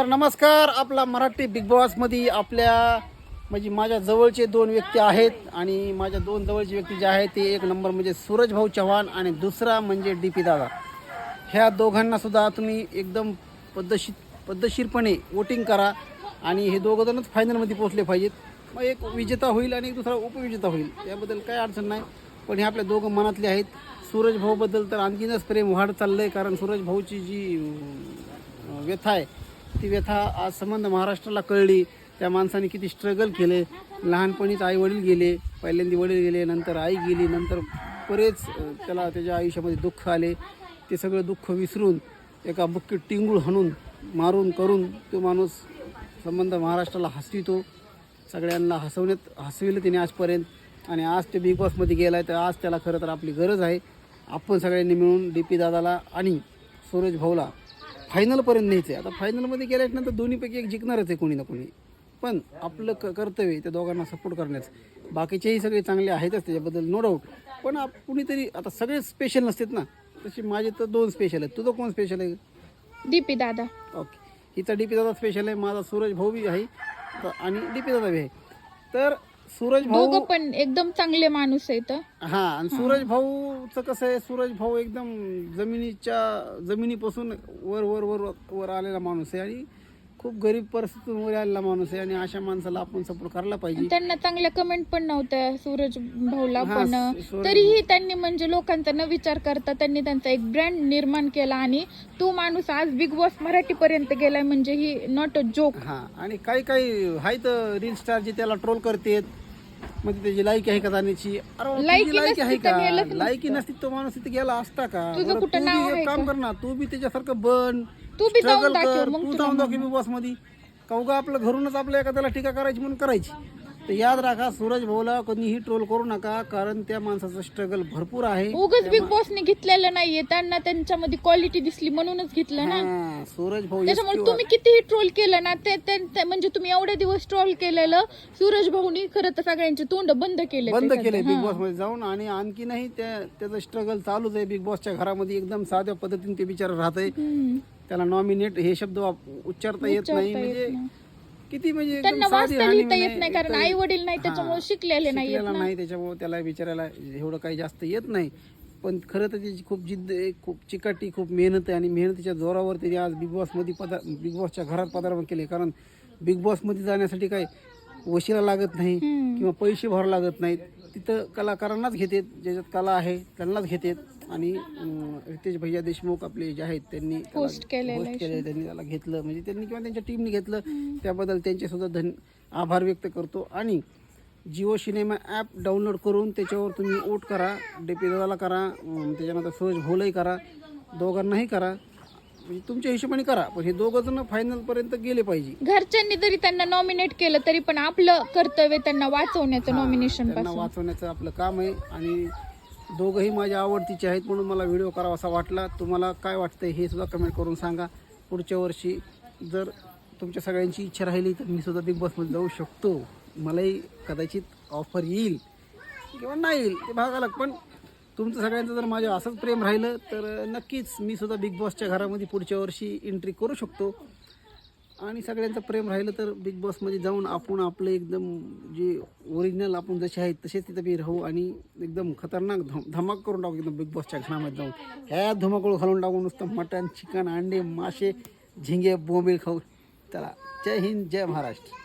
तर नमस्कार. आपला मराठी बिग बॉस मध्ये आपल्या म्हणजे माझ्या जवळचे दोन व्यक्ती आहेत आणि माझ्या दोन जवळचे व्यक्ती जे आहेत ते एक नंबर म्हणजे सूरज भाऊ चव्हाण आणि दुसरा म्हणजे DP दादा. ह्या दोघांना सुद्धा तुम्ही एकदम पद्धतशीरपणे वोटिंग करा आणि हे दोघं जणच फायनलमध्ये पोहोचले पाहिजेत. मग एक विजेता होईल आणि एक दुसरा उपविजेता होईल, याबद्दल काही अडचण नाही. पण हे आपल्या दोघं मनातले आहेत. सूरज भाऊबद्दल तर आणखीनच प्रेम वाढत चाललं आहे, कारण सूरज भाऊची जी व्यथा आहे ती व्यथा आज संबंध महाराष्ट्राला कळली. त्या माणसाने किती स्ट्रगल केले. लहानपणीच आई वडील गेले, पहिल्यांदा वडील गेले, नंतर आई गेली, नंतर बरेच त्याला त्याच्या आयुष्यामध्ये दुःख आले. ते सगळं दुःख विसरून एका बुक्कीत टिंगूळ हाणून मारून करून तो माणूस संबंध महाराष्ट्राला हसवितो. सगळ्यांना हसविलं त्याने आजपर्यंत. आणि आज ते बिग बॉसमध्ये गेला आहे, तर आज त्याला खरं तर आपली गरज आहे. आपण सगळ्यांनी मिळून DP दादाला आणि सूरज भाऊला फायनलपर्यंत न्यायचं आहे. आता फायनलमध्ये गेल्यानंतर दोन्हीपैकी एक जिंकणारच आहे कोणी ना कोणी. पण आपलं कर्तव्य त्या दोघांना सपोर्ट करण्याचं. बाकीचेही सगळे चांगले आहेतच त्याच्याबद्दल नो डाऊट. पण कुणीतरी आता सगळे स्पेशल नसतात ना, तशी माझे तर दोन स्पेशल आहेत. तुझं कोण स्पेशल आहे? DP दादा. ओके, हिचा DP दादा स्पेशल आहे, माझा सूरज भाऊ बी आहे आणि DP दादा बी आहे. तर सूरज भाऊ दोघं पण एकदम चांगले माणूस आहेत. हा, आणि सूरज भाऊचं कसं आहे, सूरज भाऊ एकदम जमिनीपासून वर वर वर वर आलेला माणूस आहे आणि खूप गरीब परिस्थितीतून वर आलेला माणूस आहे. आणि अशा माणसाला आपण सपोर्ट करायला पाहिजे. त्यांना चांगल्या कमेंट पण नव्हत्या सूरज भाऊला, हा, पण तरीही त्यांनी म्हणजे लोकांचा न विचार करता त्यांनी त्यांचा एक ब्रँड निर्माण केला आणि तो माणूस आज बिग बॉस मराठी पर्यंत गेलाय म्हणजे ही नॉट अ जोक. हा, आणि काही काही आहेत रील स्टार जे त्याला ट्रोल करतात. म्हणजे त्याची लाईक आहे का जाण्याची? लायकी लाईक आहे नसती तर गेलंच का? नसतं. लायकी नसती तो माणूस तिथे गेला असता का? तुझं बरं, कुठं तू नाव बी आहे एक काम का? कर ना, तू बी त्याच्यासारखं बन, तू बी जाऊन स्ट्रगल दाखव, कर, मग तू तुला जाऊन दाखव बिग बॉस मध्ये. का उगा आपलं घरूनच आपल्या एखाद्याला टीका करायची म्हणून करायची. तर याद राखा, सूरज भाऊला कोणीही ट्रोल करू नका, कारण त्या माणसाचं स्ट्रगल भरपूर आहे. उगाच बिग बॉसने घेतलेलं नाहीये, त्यांना त्यांच्यामध्ये क्वालिटी दिसली म्हणूनच घेतलं ना. हा, सूरज भाऊ त्याच्यामुळे तुम्ही कितीही ट्रोल केलं ना, ते म्हणजे तुम्ही एवढे दिवस ट्रोल केलेलं सूरज भाऊनी खरं तर सगळ्यांचे तोंड बंद केले बिग बॉस मध्ये जाऊन. आणि आणखीनही त्याचं स्ट्रगल चालूच आहे बिग बॉसच्या घरामध्ये. एकदम साध्या पद्धतीने ते बिचारा राहतंय. त्याला नॉमिनेट हे शब्द उच्चारता येत नाही. म्हणजे किती म्हणजे एकदम त्यांना साधी वाचता राहणी लिहिता येत म्हणजे नाही, कारण आई वडील नाही त्याच्यामुळे शिकलेले नाही. नाही, त्याच्यामुळे त्याला विचारायला एवढं काही जास्त येत नाही. पण खरं तर त्याची खूप जिद्द आहे, खूप चिकाटी, खूप मेहनत आहे. आणि मेहनतीच्या जोरावर त्याने आज बिग बॉसच्या घरात पदार्पण केले. कारण बिग बॉसमध्ये जाण्यासाठी काय वशिला लागत नाही किंवा पैसे भरावं लागत नाहीत. तिथं कलाकारांनाच घेतात, ज्याच्यात कला आहे त्यांनाच घेतात. आणि रितेश भैया देशमुख आपले जे आहेत त्यांनी होस्ट केले, त्यांनी त्याला घेतलं, म्हणजे त्यांनी किंवा त्यांच्या टीमने घेतलं. त्याबद्दल त्यांचे सुद्धा आभार व्यक्त करतो. आणि जिओ सिनेमा ॲप डाउनलोड करून त्याच्यावर तुम्ही वोट करा. DP दादाला करा, त्याच्यानंतर सूरज भाऊलाही करा, दोघांनाही करा. म्हणजे तुमच्या हिशोबाने करा, पण हे दोघं जण फायनलपर्यंत गेले पाहिजे. घरच्यांनी जरी त्यांना नॉमिनेट केलं तरी पण आपलं कर्तव्य त्यांना वाचवण्याचं, नॉमिनेशन त्यांना पासून वाचवण्याचं आपलं काम आहे. आणि दोघंही माझ्या आवडतीचे आहेत म्हणून मला व्हिडिओ करावा असा वाटला. तुम्हाला काय वाटतंय हे सुद्धा कमेंट करून सांगा. पुढच्या वर्षी जर तुमच्या सगळ्यांची इच्छा राहिली तर मी सुद्धा बिग बॉसमध्ये जाऊ शकतो. मलाही कदाचित ऑफर येईल किंवा नाही येईल, ते भागाला. पण तुमचं सगळ्यांचं जर माझ्या असंच प्रेम राहिलं तर नक्कीच मी सुद्धा बिग बॉसच्या घरामध्ये पुढच्या वर्षी एंट्री करू शकतो. आणि सगळ्यांचं प्रेम राहिलं तर बिग बॉसमध्ये जाऊन आपण आपलं एकदम जे ओरिजिनल आपण जसे आहेत तसेच तिथं बी राहू आणि एकदम खतरनाक धमाक करून टाकू एकदम बिग बॉसच्या घरामध्ये जाऊन. ह्या धुमाकूळ घालून टाकून नुसतं मटण, चिकन, अंडे, मासे, झिंगे, बोंबील खाऊ. चला, जय हिंद, जय महाराष्ट्र.